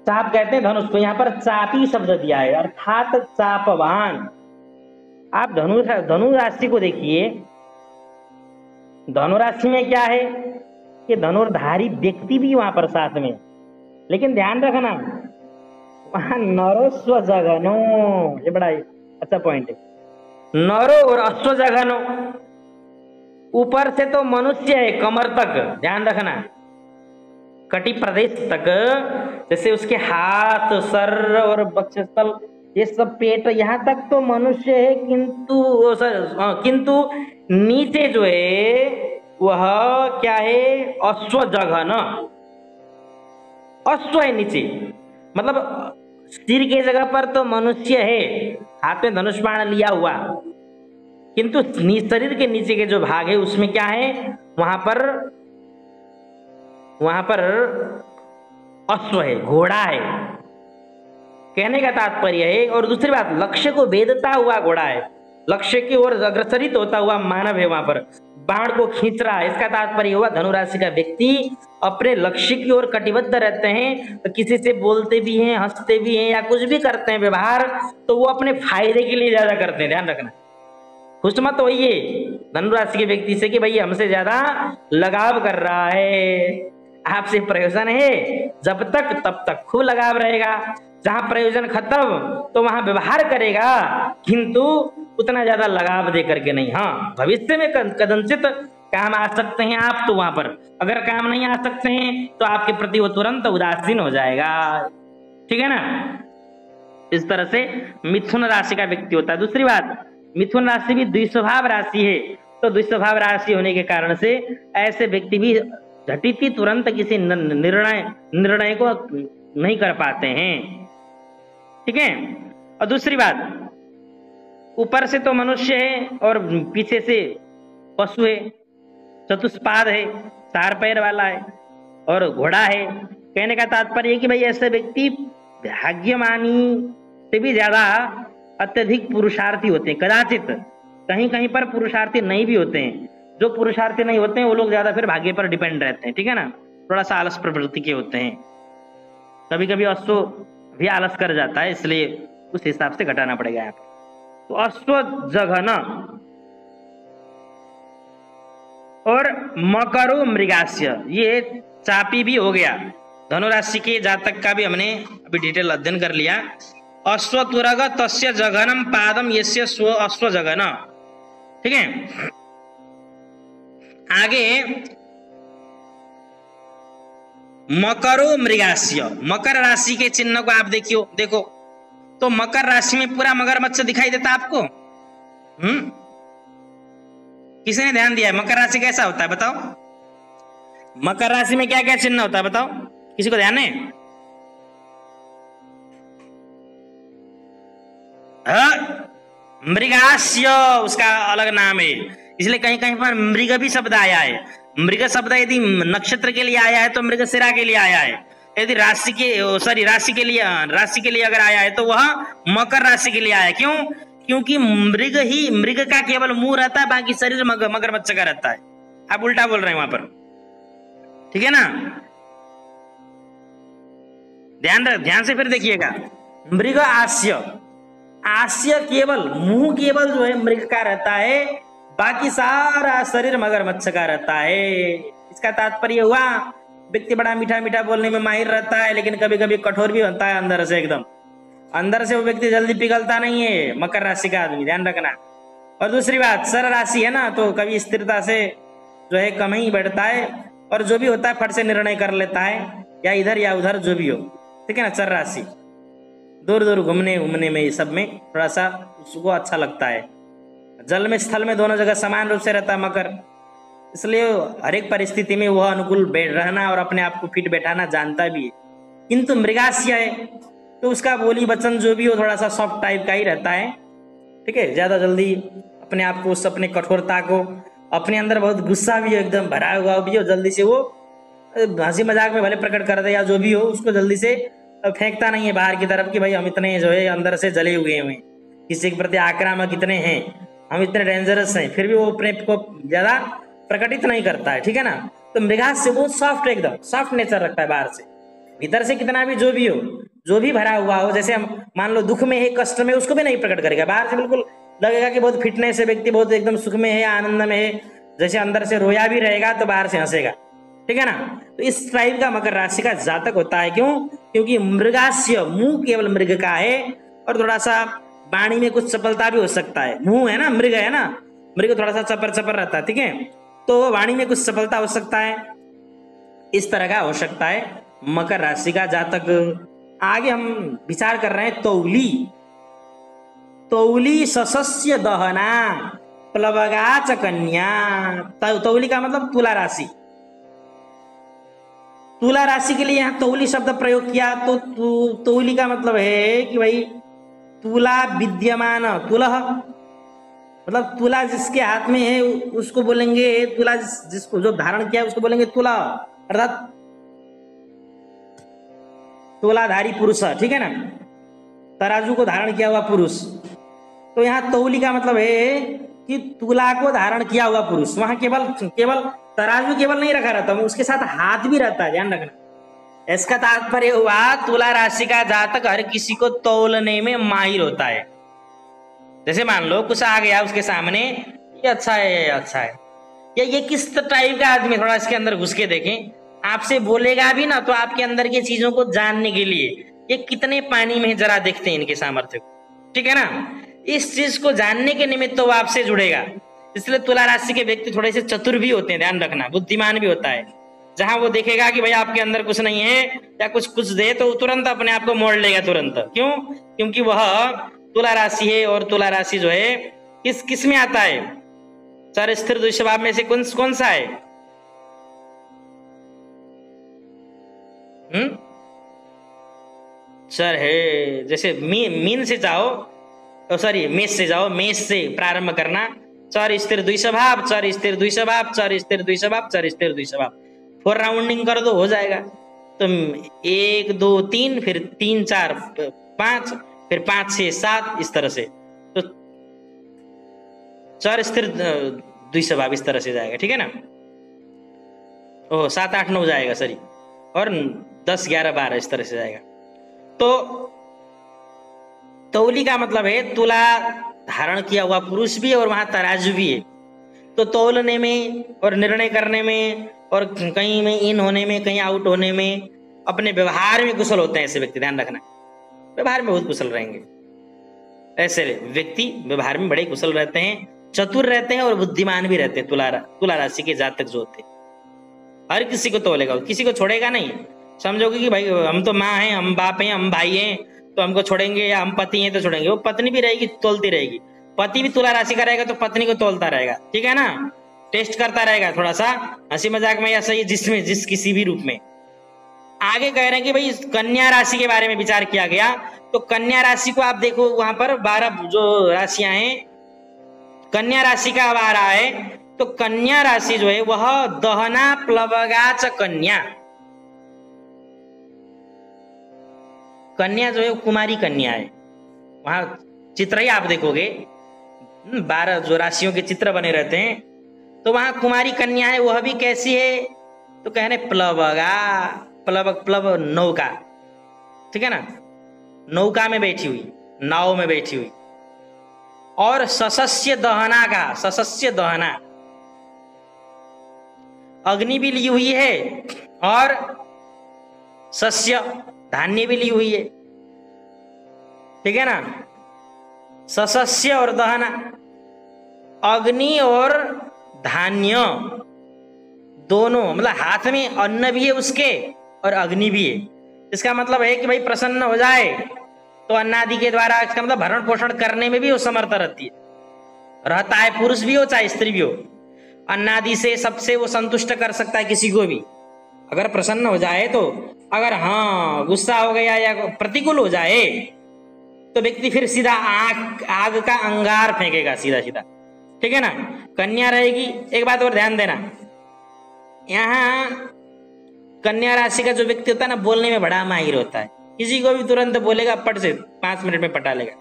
चाप कहते हैं धनुष को। यहाँ पर चापी शब्द दिया है अर्थात चापवान। आप धनु राशि को देखिए, धनु राशि में क्या है कि धनुर्धारी व्यक्ति भी वहां पर साथ में, लेकिन ध्यान रखना वहां नरो स्वजघनो, ये बड़ा अच्छा पॉइंट है, नरो और अश्वजघनो। ऊपर से तो मनुष्य है कमर तक, ध्यान रखना कटी प्रदेश तक, जैसे उसके हाथ, सर और वक्षस्थल, ये सब पेट, यहां तक तो मनुष्य है, किंतु नीचे जो है वह क्या है, अश्वजघन, अश्व है नीचे, मतलब सिर के जगह पर तो मनुष्य है, हाथ में धनुष बाण लिया हुआ, किंतु शरीर के नीचे के जो भाग है उसमें क्या है, वहां पर अश्व है, घोड़ा है, कहने का तात्पर्य है। और दूसरी बात, लक्ष्य को भेदता हुआ घोड़ा है, लक्ष्य की ओर अग्रसरित होता हुआ मानव है, वहां पर बाण को खींच रहा है। इसका तात्पर्य हुआ धनुराशि का व्यक्ति अपने लक्ष्य की ओर कटिबद्ध रहते हैं, तो किसी से बोलते भी हैं, हंसते भी हैं, या कुछ भी करते हैं व्यवहार, तो वो अपने फायदे के लिए ज्यादा करते हैं, ध्यान रखना। खुश मत होइए धनुराशि के व्यक्ति से कि भाई हमसे ज्यादा लगाव कर रहा है, आपसे प्रयोजन है जब तक तब तक खूब लगाव रहेगा, जहां प्रयोजन खत्म तो वहां व्यवहार करेगा, किंतु उतना ज्यादा लगाव दे करके नहीं। हाँ, भविष्य में कदाचित काम आ सकते हैं आप, तो वहां पर अगर काम नहीं आ सकते हैं तो आपके प्रति वो तुरंत उदासीन हो जाएगा, ठीक है ना। इस तरह से मिथुन राशि का व्यक्ति होता है। दूसरी बात, मिथुन राशि भी द्विस्वभाव राशि है, तो द्विस्वभाव राशि होने के कारण से ऐसे व्यक्ति भी झटिति तुरंत किसी निर्णय को नहीं कर पाते हैं, ठीक है। और दूसरी बात, ऊपर से तो मनुष्य है और पीछे से पशु है, चतुष्पाद है, 4 पैर वाला है और घोड़ा है। कहने का तात्पर्य है कि भाई ऐसे व्यक्ति भाग्यमानी से भी ज्यादा अत्यधिक पुरुषार्थी होते हैं। कदाचित कहीं कहीं पर पुरुषार्थी नहीं भी होते हैं, जो पुरुषार्थी नहीं होते हैं वो लोग ज्यादा फिर भाग्य पर डिपेंड रहते हैं, ठीक है ना, थोड़ा सा आलस प्रवृत्ति के होते हैं। कभी कभी अश्व भी आलस कर जाता है, इसलिए उस हिसाब से घटाना पड़ेगा यहाँ पर। तो अश्वजघन और मकरो मृगास्य, ये चापी भी हो गया। धनुराशि के जातक का भी हमने अभी डिटेल अध्ययन कर लिया। अश्वतुरग तस्य जघनम पादम यस्य स्व अश्वजघन, ठीक है। आगे मकरो मृगास्य, मकर राशि के चिन्ह को आप देखो तो मकर राशि में पूरा मगरमच्छ दिखाई देता आपको। किसी ने ध्यान दिया है मकर राशि कैसा होता है बताओ? मकर राशि में क्या क्या चिन्ह होता है बताओ, किसी को ध्यान है? मृगास्य उसका अलग नाम है, इसलिए कहीं कहीं पर मृग भी शब्द आया है। मृग शब्द यदि नक्षत्र के लिए आया है तो मृगशिरा के लिए आया है, यदि राशि के लिए अगर आया है तो वह मकर राशि के लिए आया है। क्यों? क्योंकि मृग का केवल मुंह रहता है, बाकी शरीर मगरमच्छ का रहता है। आप उल्टा बोल रहे हैं वहां पर, ठीक है ना। ध्यान से फिर देखिएगा, मृग आस्य केवल मुंह केवल जो है मृग का रहता है, बाकी सारा शरीर मगरमच्छ का रहता है। इसका तात्पर्य हुआ व्यक्ति बड़ा मीठा मीठा बोलने में माहिर रहता है, लेकिन कभी कभी कठोर भी होता है अंदर से, एकदम अंदर से वो व्यक्ति जल्दी पिघलता नहीं है, मकर राशि का आदमी, ध्यान रखना। और दूसरी बात, सर राशि है ना, तो कभी स्थिरता से जो है कम ही बैठता है, और जो भी होता है फट से निर्णय कर लेता है, या इधर या उधर जो भी हो, ठीक है ना। सर राशि दूर दूर घूमने में सब में थोड़ा सा उसको अच्छा लगता है। जल में स्थल में दोनों जगह समान रूप से रहता है मकर, इसलिए हर एक परिस्थिति में वह अनुकूल रहना और अपने आप को फिट बैठाना जानता भी है। किंतु मृगास्य है तो उसका बोली वचन जो भी हो थोड़ा सा सॉफ्ट टाइप का ही रहता है, ठीक है। ज्यादा जल्दी अपने आप को, उस अपने कठोरता को, अपने अंदर बहुत गुस्सा भी हो, एकदम भरा हुआ भी हो, जल्दी से वो हंसी मजाक में भले प्रकट कर दे या जो भी हो, उसको जल्दी से फेंकता नहीं है बाहर की तरफ कि भाई हम इतने जो है अंदर से जले हुए हैं, किसी के प्रति आक्रामक इतने हैं, हम इतने डेंजरस हैं, फिर भी वो अपने को ज्यादा प्रकटित नहीं करता है, ठीक है ना। तो मृगास से बहुत सॉफ्ट, एकदम सॉफ्ट नेचर रखता है बाहर से, भीतर से कितना भी जो भी हो, जो भी भरा हुआ हो, जैसे हम मान लो दुख में है, कष्ट में, उसको भी नहीं प्रकट करेगा, बाहर से बिल्कुल लगेगा कि बहुत फिटनेस है व्यक्ति, बहुत एकदम सुख में है, आनंद में है, जैसे अंदर से रोया भी रहेगा तो बाहर से हंसेगा, ठीक है ना। तो इस टाइप का मकर राशि का जातक होता है। क्यों? क्योंकि मृगास्य, मुंह केवल मृग का है, और थोड़ा सा वाणी में कुछ चपलता भी हो सकता है, मुंह है ना, मृग है ना, मृग थोड़ा सा चपर चपर रहता है, ठीक है, तो वाणी में कुछ सफलता हो सकता है, इस तरह का हो सकता है मकर राशि का जातक। आगे हम विचार कर रहे हैं तौली। तौली ससस्य दहना प्लवगा च कन्या। तौली का मतलब तुला राशि। तुला राशि के लिए यहाँ तौली शब्द प्रयोग किया, तो तौली का मतलब है कि भाई तुला विद्यमान, तुलह मतलब तुला जिसके हाथ में है उसको बोलेंगे तुला, जिसको जो धारण किया उसको बोलेंगे तुला, अर्थात तुलाधारी पुरुष, ठीक है ना, तराजू को धारण किया हुआ पुरुष। तो यहाँ तौली का मतलब है कि तुला को धारण किया हुआ पुरुष। वहां केवल तराजू केवल नहीं रखा रहता, उसके साथ हाथ भी रहता है, ध्यान रखना। इसका तात्पर्य हुआ तुला राशि का जातक हर किसी को तौलने में माहिर होता है। जैसे मान लो कुछ आ गया उसके सामने, ये अच्छा है, ये अच्छा है, या ये किस टाइप का आदमी, थोड़ा इसके अंदर घुस के देखें, आपसे बोलेगा भी ना तो आपके अंदर की चीजों को जानने के लिए ये कितने पानी में जरा देखते हैं इनके सामर्थ्य को, ठीक है ना। इस चीज को जानने के निमित्त तो वो आपसे जुड़ेगा। इसलिए तुला राशि के व्यक्ति थोड़े से चतुर भी होते हैं, ध्यान रखना, बुद्धिमान भी होता है। जहां वो देखेगा कि भाई आपके अंदर कुछ नहीं है या कुछ दे, तो तुरंत अपने आप को मोड़ लेगा तुरंत। क्यों? क्योंकि वह तुला राशि है, और तुला राशि जो है किस में आता है? चार स्थिर द्विस्वभाव में से कौन सा है? सर है, जैसे मीन से जाओ, तो सॉरी मेष से जाओ, मेष से प्रारंभ करना, चार स्थिर द्विस्वभाव, चार स्थिर द्विस्वभाव, चार स्थिर द्विस्वभाव, चार स्थिर द्विस्वभाव, 4 राउंडिंग कर दो, हो जाएगा। तो 1 2 3, फिर 3 4 5, फिर 5 6 7, इस तरह से, तो 4 स्थिर द्विस्वभाव इस तरह से जाएगा, ठीक है ना। ओह 7 8 9 जाएगा, सॉरी, और 10 11 12 इस तरह से जाएगा। तो तौली का मतलब है तुला धारण किया हुआ पुरुष भी है, और वहां तराजू भी है। तो तौलने में और निर्णय करने में और कहीं में इन होने में, कहीं आउट होने में, अपने व्यवहार में कुशल होते हैं ऐसे व्यक्ति, ध्यान रखना, व्यवहार में बहुत कुशल रहेंगे। ऐसे व्यक्ति व्यवहार में बड़े कुशल रहते हैं, चतुर रहते हैं और बुद्धिमान भी रहते हैं। तुला राशि के जातक जो होते हैं हर किसी को तौलेगा, किसी को छोड़ेगा नहीं। समझोगे कि भाई हम तो माँ हैं, हम बाप हैं, हम भाई हैं, तो हमको छोड़ेंगे, या हम पति हैं तो छोड़ेंगे। वो पत्नी भी रहेगी, तोलती रहेगी। पति भी तुला राशि का रहेगा तो पत्नी को तोलता रहेगा, ठीक है ना, टेस्ट करता रहेगा, थोड़ा सा हंसी मजाक में या सही जिस किसी भी रूप में। आगे कह रहे हैं कि भाई कन्या राशि के बारे में विचार किया गया। तो कन्या राशि को आप देखो, वहां पर 12 जो राशियां हैं, कन्या राशि का अब आ रहा है। तो कन्या राशि जो है वह दहना प्लवगा च कन्या। कन्या जो है कुमारी कन्या है। वहां चित्र ही आप देखोगे, 12 जो राशियों के चित्र बने रहते हैं, तो वहां कुमारी कन्या है। वह भी कैसी है? तो कह रहे प्लवगा, प्लव नौका, ठीक है ना, नौका में बैठी हुई, नाव में बैठी हुई। और ससस्य दहना का, ससस्य दहना, अग्नि भी ली हुई है और सस्य धान्य भी ली हुई है, ठीक है ना। ससस्य और दहना, अग्नि और धान्य दोनों, मतलब हाथ में अन्न भी है उसके और अग्नि भी है। इसका मतलब है कि भाई प्रसन्न हो जाए तो अन्नादि के द्वारा, इसका मतलब भरण पोषण करने में भी वो समर्थ रहती है, रहता है। पुरुष भी हो चाहे स्त्री भी हो, अन्नादि से सबसे वो संतुष्ट कर सकता है किसी को भी, अगर प्रसन्न हो जाए तो। अगर हाँ गुस्सा हो गया या प्रतिकूल हो जाए तो व्यक्ति फिर सीधा आग का अंगार फेंकेगा सीधा सीधा, ठीक है ना। कन्या रहेगी। एक बात और ध्यान देना, यहाँ कन्या राशि का जो व्यक्ति होता है ना, बोलने में बड़ा माहिर होता है, किसी को भी तुरंत बोलेगा पट से 5 मिनट में पटा लेगा।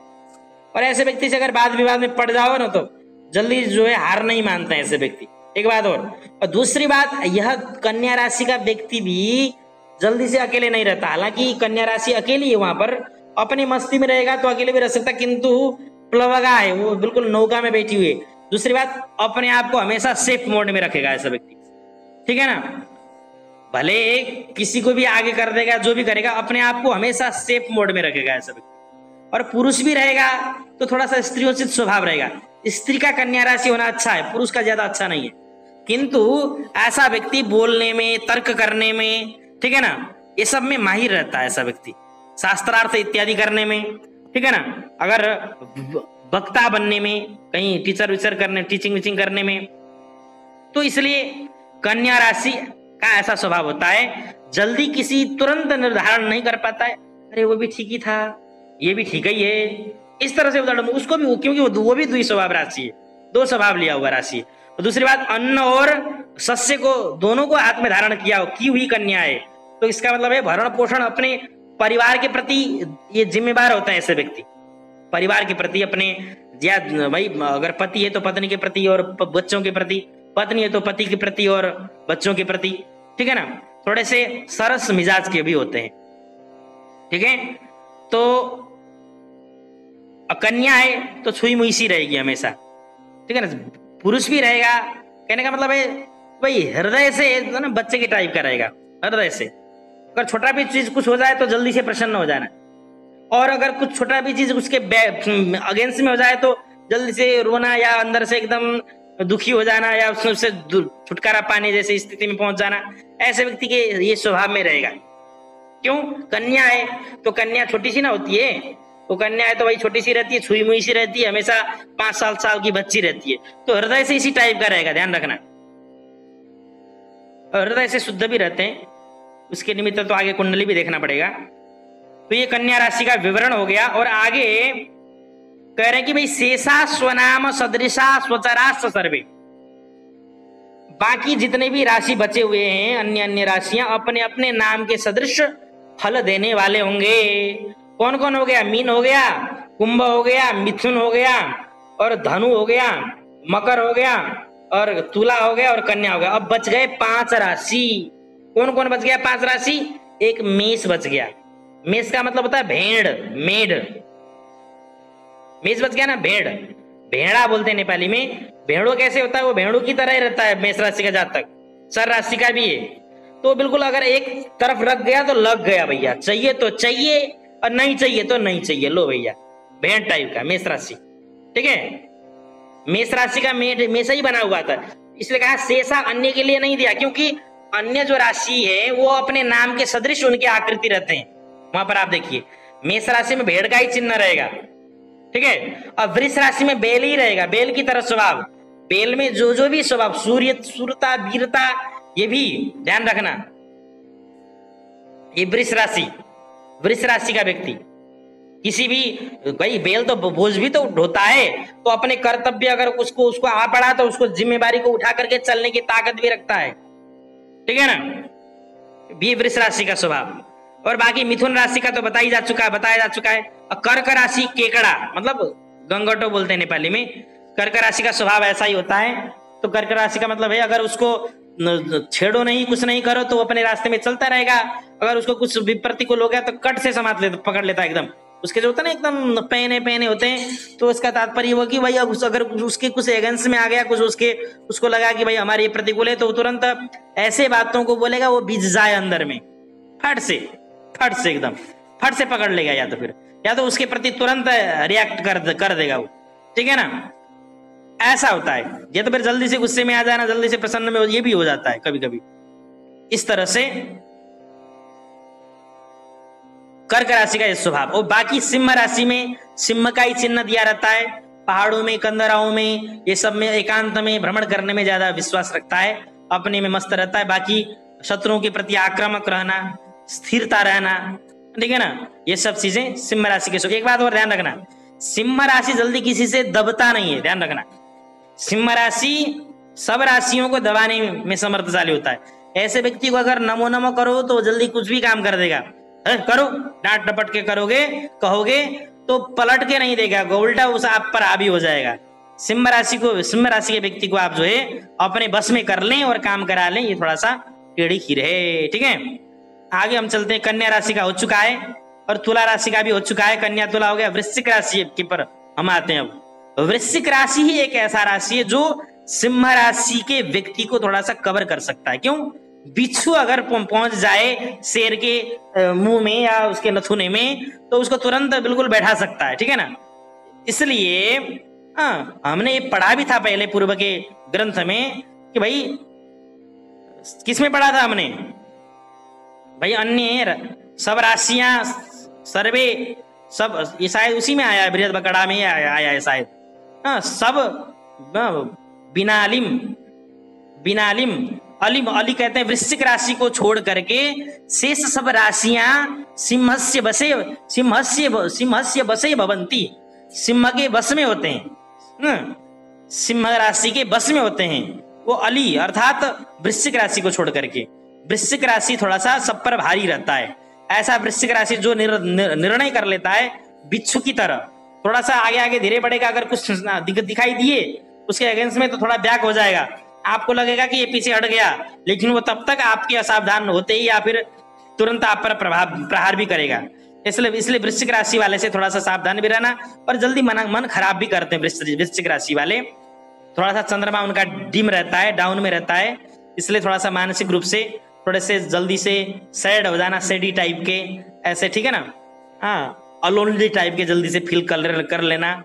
और ऐसे व्यक्ति से अगर वाद विवाद में पड़ जाओ ना तो जल्दी जो है हार नहीं मानते हैं ऐसे व्यक्ति। एक बात और दूसरी बात, यह कन्या राशि का व्यक्ति भी जल्दी से अकेले नहीं रहता। हालांकि कन्या राशि अकेली है, वहां पर अपनी मस्ती में रहेगा तो अकेले भी रह सकता, किंतु प्लवगा है, वो बिल्कुल नौका में बैठी हुई है। दूसरी बात, अपने आप को हमेशा सेफ मोड में रखेगा ऐसा व्यक्ति, ठीक है ना। भले किसी को भी आगे कर देगा, जो भी करेगा, अपने आप को हमेशा सेफ मोड में रखेगा ऐसा व्यक्ति। और पुरुष भी रहेगा तो थोड़ा सा स्त्रीयोचित स्वभाव रहेगा। स्त्री का कन्या राशि होना अच्छा है, पुरुष का ज्यादा अच्छा नहीं है। किंतु ऐसा व्यक्ति बोलने में, तर्क करने में, ठीक है ना, ये सब में माहिर रहता है ऐसा व्यक्ति, शास्त्रार्थ इत्यादि करने में, ठीक है ना। अगर वक्ता बनने में, कहीं टीचर विचर करने, टीचिंग विचिंग करने में, तो इसलिए कन्या राशि का ऐसा स्वभाव होता है, जल्दी किसी तुरंत निर्धारण नहीं कर पाता है। अरे वो भी ठीक ही था, ये भी ठीक ही है, इस तरह से उदाहरण उसको भी, क्योंकि वो भी द्वि स्वभाव राशि है, 2 स्वभाव लिया हुआ राशि है। तो दूसरी बात, अन्न और सस्य को दोनों को हाथ में धारण की हुई कन्या है, तो इसका मतलब है भरण पोषण अपने परिवार के प्रति ये जिम्मेदार होता है ऐसे व्यक्ति, परिवार के प्रति अपने, या भाई अगर पति है तो पत्नी के प्रति और बच्चों के प्रति, पत्नी है तो पति के प्रति और बच्चों के प्रति, ठीक है ना। थोड़े से सरस मिजाज के भी होते हैं, ठीक है। तो कन्या है तो छुई मुई सी रहेगी हमेशा, ठीक है ना। पुरुष भी रहेगा, कहने का मतलब है भाई हृदय से ना बच्चे के टाइप का रहेगा, हृदय से। अगर छोटा भी चीज कुछ हो जाए तो जल्दी से प्रसन्न हो जाना, और अगर कुछ छोटा भी चीज उसके अगेंस्ट में हो जाए तो जल्दी से रोना या अंदर से एकदम दुखी हो जाना या उससे छुटकारा पाने जैसी स्थिति में पहुंच जाना, ऐसे व्यक्ति के ये स्वभाव में रहेगा। क्यों? कन्या है तो कन्या छोटी सी ना होती है, तो कन्या है तो भाई छोटी सी रहती है, छुई मुई सी रहती है, हमेशा 5 साल की बच्ची रहती है, तो हृदय से इसी टाइप का रहेगा, ध्यान रखना। और हृदय से शुद्ध भी रहते हैं, उसके निमित्त तो आगे कुंडली भी देखना पड़ेगा। तो ये कन्या राशि का विवरण हो गया। और आगे कह रहे हैं कि भाई शेषा स्वनाम सदृशा स्वचरा सर्वे, बाकी जितने भी राशि बचे हुए हैं, अन्य अन्य राशियां अपने अपने नाम के सदृश फल देने वाले होंगे। कौन कौन हो गया? मीन हो गया, कुंभ हो गया, मिथुन हो गया, और धनु हो गया, मकर हो गया, और तुला हो गया, और कन्या हो गया। अब बच गए 5 राशि। कौन कौन बच गया? 5 राशि। एक मेष बच गया। मेष का मतलब होता है भेड़, मेढ। मेष बच गया ना, भेड़, भेड़ा बोलते हैं नेपाली में। भेड़ो कैसे होता है? वो भेड़ों की तरह ही रहता है मेष राशि का जातक, सर राशि का भी है। तो बिल्कुल अगर एक तरफ रख गया तो लग गया भैया, चाहिए तो चाहिए और नहीं चाहिए तो नहीं चाहिए, लो भैया, भेड़ टाइप का मेष राशि, ठीक है। मेष राशि का मेषा ही बना हुआ था, इसलिए कहा शेषा अन्य के लिए नहीं दिया, क्योंकि अन्य जो राशि है वो अपने नाम के सदृश उनके आकृति रहते हैं। वहां पर आप देखिए मेष राशि में भेड़ का ही चिन्ह रहेगा, ठीक है। और वृष राशि में बेल ही रहेगा, बेल की तरह स्वभाव। बेल में जो भी स्वभाव, सूरता, वीरता, ये भी ध्यान रखना। ये वृष राशि का व्यक्ति किसी भी, भाई बेल तो बोझ भी तो ढोता है, तो अपने कर्तव्य अगर उसको आ पड़ा तो उसको जिम्मेदारी को उठा करके चलने की ताकत भी रखता है, ठीक है ना। भी वृष राशि का स्वभाव। और बाकी मिथुन राशि का तो बताया जा चुका है। और कर्क राशि केकड़ा, मतलब गंगटो बोलते हैं नेपाली में। कर्क राशि का स्वभाव ऐसा ही होता है। तो कर्क राशि का मतलब है अगर उसको छेड़ो नहीं, कुछ नहीं करो तो अपने रास्ते में चलता रहेगा। अगर उसको कुछ प्रतिकूल हो गया तो कट से पकड़ लेता है एकदम। उसके जो होता है ना एकदम पहने होते हैं, तो उसका तात्पर्य वो कि भाई अगर उसके कुछ एगेंस्ट में आ गया, कुछ उसको लगा कि भाई हमारे ये प्रतिकूल है, तो तुरंत ऐसे बातों को बोलेगा वो बीज जाए अंदर में, फट से एकदम फट से पकड़ लेगा, या तो उसके प्रति तुरंत रिएक्ट कर देगा वो, ठीक है ना। ऐसा होता है। या तो फिर जल्दी से गुस्से में आ जाना, जल्दी से प्रसन्न में ये भी हो जाता है कभी कभी। इस तरह से कर्क राशि का ये स्वभाव। और बाकी सिंह राशि में सिंह का ही चिन्ह दिया रहता है। पहाड़ों में, कंदराओं में, ये सब में एकांत में भ्रमण करने में ज्यादा विश्वास रखता है, अपने में मस्त रहता है। बाकी शत्रुओं के प्रति आक्रामक रहना, स्थिरता रहना, ठीक है ना, ये सब चीजें सिंह राशि के। एक बात और ध्यान रखना, सिंह राशि जल्दी किसी से दबता नहीं है, ध्यान रखना। सिंह राशि सब राशियों को दबाने में समर्थशाली होता है। ऐसे व्यक्ति को अगर नमो नमो करो तो जल्दी कुछ भी काम कर देगा, करो, डांट डपट के करोगे, कहोगे तो पलट के नहीं देगा, उल्टा उस आप पर हावी हो जाएगा। सिंह राशि के व्यक्ति को आप जो है अपने बस में कर लें और काम करा लें, ये थोड़ा सा टेढ़ी खीर है। ठीक है, आगे हम चलते हैं। कन्या राशि का हो चुका है और तुला राशि का भी हो चुका है। कन्या तुला हो गया। वृश्चिक राशि के पर हम आते हैं। अब वृश्चिक राशि ही एक ऐसा राशि है जो सिंह राशि के व्यक्ति को थोड़ा सा कवर कर सकता है। क्यों? बिच्छू अगर पहुंच जाए शेर के मुंह में या उसके नथुने में तो उसको तुरंत बिल्कुल बैठा सकता है। ठीक है ना, इसलिए हमने ये पढ़ा भी था पहले पूर्व के ग्रंथ में कि भाई किसमें पढ़ा था हमने भाई, अन्य सब राशियां सर्वे सब, ये शायद उसी में आया है, बृहद बकड़ा में आया है शायद। सब बिनालिम अलिम अली कहते हैं वृश्चिक राशि को छोड़ करके शेष सब राशियां सिंहस्य बसे भवंती, सिंह के बस में होते हैं, सिंह राशि के बस में होते हैं वो अली, अर्थात वृश्चिक राशि को छोड़ करके। वृश्चिक राशि थोड़ा सा सब पर भारी रहता है। ऐसा वृश्चिक राशि जो निर्णय कर लेता है बिच्छू की तरह, थोड़ा सा आगे आगे धीरे बढ़ेगा, अगर कुछ दिखाई दिए उसके अगेंस्ट में तो थोड़ा बैक हो जाएगा, आपको लगेगा कि ये पीछे हट गया, लेकिन वो तब तक आपके असावधान होते ही या फिर तुरंत आप पर प्रहार भी करेगा। इसलिए वृश्चिक राशि वाले से थोड़ा सा सावधान भी रहना, और जल्दी मन खराब भी करते हैं वृश्चिक राशि वाले। थोड़ा सा चंद्रमा उनका डिम रहता है, डाउन में रहता है, इसलिए थोड़ा सा मानसिक रूप से थोड़े से जल्दी से सैड हो जाना, सैडी टाइप के ऐसे। ठीक है ना, हाँ, अलोनली टाइप के जल्दी से फील कर लेना,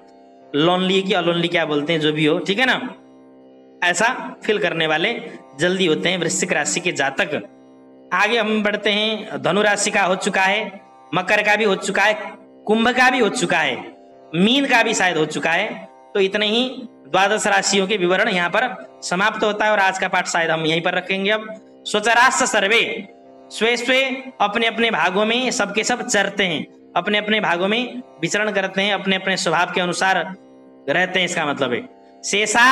लोनली की अलोनली क्या बोलते हैं जो भी हो। ठीक है ना, ऐसा फील करने वाले जल्दी होते हैं वृश्चिक राशि के जातक। आगे हम बढ़ते हैं। धनु राशि का हो चुका है, मकर का भी हो चुका है, कुंभ का भी हो चुका है, मीन का भी शायद हो चुका है। तो इतने ही 12 राशियों के विवरण यहाँ पर समाप्त होता है और आज का पाठ शायद हम यहीं पर रखेंगे। अब स्वचराश्च सर्वे, स्वे अपने अपने भागों में सबके सब चरते हैं, अपने अपने भागों में विचरण करते हैं, अपने अपने स्वभाव के अनुसार रहते हैं। इसका मतलब है शेषा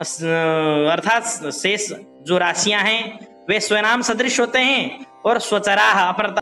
अर्थात शेष जो राशियां हैं वे स्वनाम सदृश होते हैं, और स्वचराह